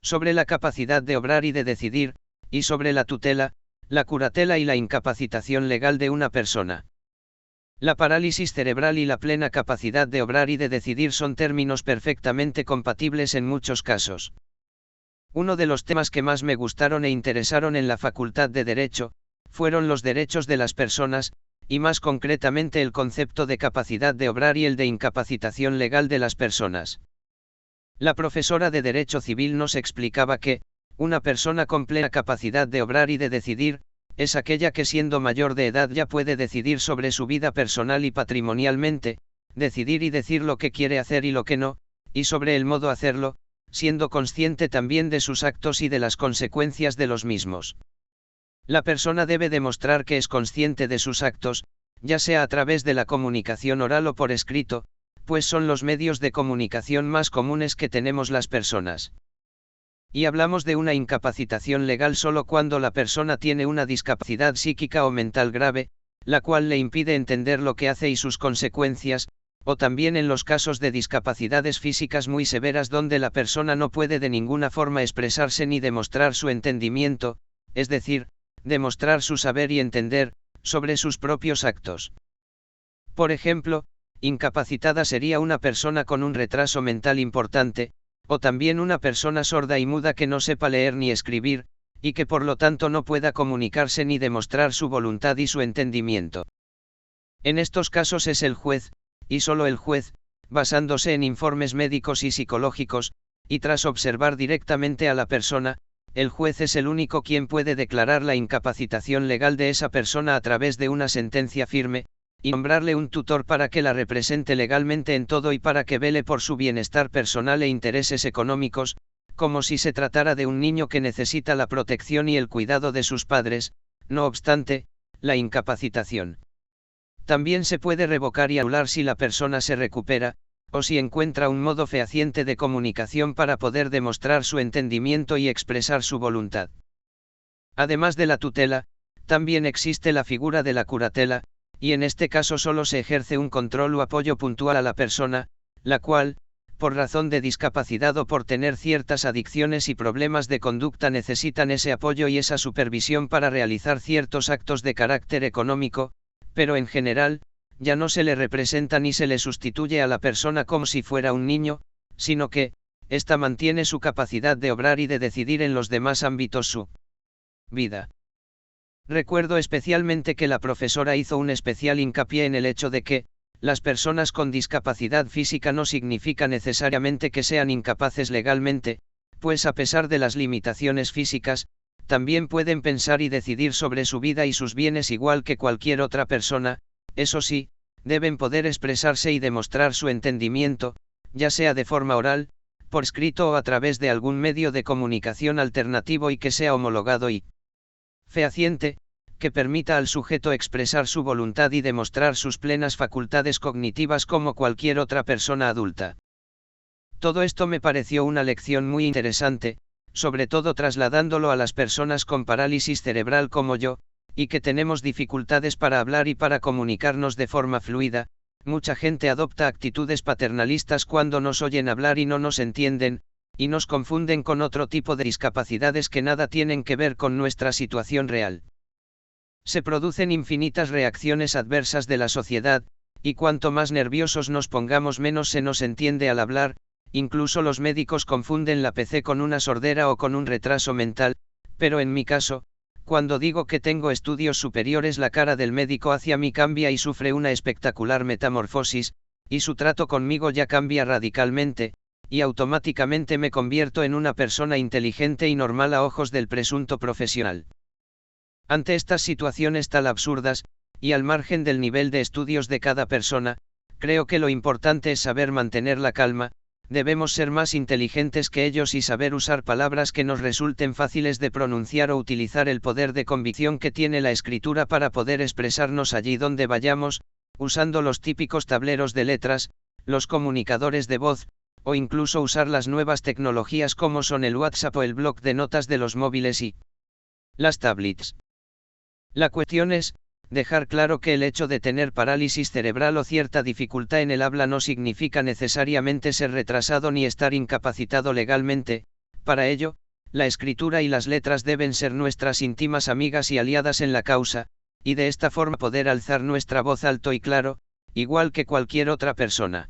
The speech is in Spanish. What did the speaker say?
sobre la capacidad de obrar y de decidir, y sobre la tutela, la curatela y la incapacitación legal de una persona. La parálisis cerebral y la plena capacidad de obrar y de decidir son términos perfectamente compatibles en muchos casos. Uno de los temas que más me gustaron e interesaron en la Facultad de Derecho, fueron los derechos de las personas, y más concretamente el concepto de capacidad de obrar y el de incapacitación legal de las personas. La profesora de Derecho Civil nos explicaba que, una persona con plena capacidad de obrar y de decidir, es aquella que siendo mayor de edad ya puede decidir sobre su vida personal y patrimonialmente, decidir y decir lo que quiere hacer y lo que no, y sobre el modo hacerlo, siendo consciente también de sus actos y de las consecuencias de los mismos. La persona debe demostrar que es consciente de sus actos, ya sea a través de la comunicación oral o por escrito, pues son los medios de comunicación más comunes que tenemos las personas. Y hablamos de una incapacitación legal solo cuando la persona tiene una discapacidad psíquica o mental grave, la cual le impide entender lo que hace y sus consecuencias, o también en los casos de discapacidades físicas muy severas donde la persona no puede de ninguna forma expresarse ni demostrar su entendimiento, es decir, demostrar su saber y entender, sobre sus propios actos. Por ejemplo, incapacitada sería una persona con un retraso mental importante, o también una persona sorda y muda que no sepa leer ni escribir, y que por lo tanto no pueda comunicarse ni demostrar su voluntad y su entendimiento. En estos casos es el juez, y solo el juez, basándose en informes médicos y psicológicos, y tras observar directamente a la persona, el juez es el único quien puede declarar la incapacitación legal de esa persona a través de una sentencia firme, y nombrarle un tutor para que la represente legalmente en todo y para que vele por su bienestar personal e intereses económicos, como si se tratara de un niño que necesita la protección y el cuidado de sus padres. No obstante, la incapacitación también se puede revocar y anular si la persona se recupera, o si encuentra un modo fehaciente de comunicación para poder demostrar su entendimiento y expresar su voluntad. Además de la tutela, también existe la figura de la curatela, y en este caso solo se ejerce un control o apoyo puntual a la persona, la cual, por razón de discapacidad o por tener ciertas adicciones y problemas de conducta necesitan ese apoyo y esa supervisión para realizar ciertos actos de carácter económico, pero en general, ya no se le representa ni se le sustituye a la persona como si fuera un niño, sino que, ésta mantiene su capacidad de obrar y de decidir en los demás ámbitos su vida. Recuerdo especialmente que la profesora hizo un especial hincapié en el hecho de que, las personas con discapacidad física no significa necesariamente que sean incapaces legalmente, pues a pesar de las limitaciones físicas, también pueden pensar y decidir sobre su vida y sus bienes igual que cualquier otra persona. Eso sí, deben poder expresarse y demostrar su entendimiento, ya sea de forma oral, por escrito o a través de algún medio de comunicación alternativo y que sea homologado y fehaciente, que permita al sujeto expresar su voluntad y demostrar sus plenas facultades cognitivas como cualquier otra persona adulta. Todo esto me pareció una lección muy interesante, sobre todo trasladándolo a las personas con parálisis cerebral como yo, y que tenemos dificultades para hablar y para comunicarnos de forma fluida. Mucha gente adopta actitudes paternalistas cuando nos oyen hablar y no nos entienden, y nos confunden con otro tipo de discapacidades que nada tienen que ver con nuestra situación real. Se producen infinitas reacciones adversas de la sociedad, y cuanto más nerviosos nos pongamos menos se nos entiende al hablar. Incluso los médicos confunden la PC con una sordera o con un retraso mental, pero en mi caso, cuando digo que tengo estudios superiores, la cara del médico hacia mí cambia y sufre una espectacular metamorfosis, y su trato conmigo ya cambia radicalmente, y automáticamente me convierto en una persona inteligente y normal a ojos del presunto profesional. Ante estas situaciones tan absurdas, y al margen del nivel de estudios de cada persona, creo que lo importante es saber mantener la calma. Debemos ser más inteligentes que ellos y saber usar palabras que nos resulten fáciles de pronunciar o utilizar el poder de convicción que tiene la escritura para poder expresarnos allí donde vayamos, usando los típicos tableros de letras, los comunicadores de voz, o incluso usar las nuevas tecnologías como son el WhatsApp o el bloc de notas de los móviles y las tablets. La cuestión es, dejar claro que el hecho de tener parálisis cerebral o cierta dificultad en el habla no significa necesariamente ser retrasado ni estar incapacitado legalmente. Para ello, la escritura y las letras deben ser nuestras íntimas amigas y aliadas en la causa, y de esta forma poder alzar nuestra voz alto y claro, igual que cualquier otra persona.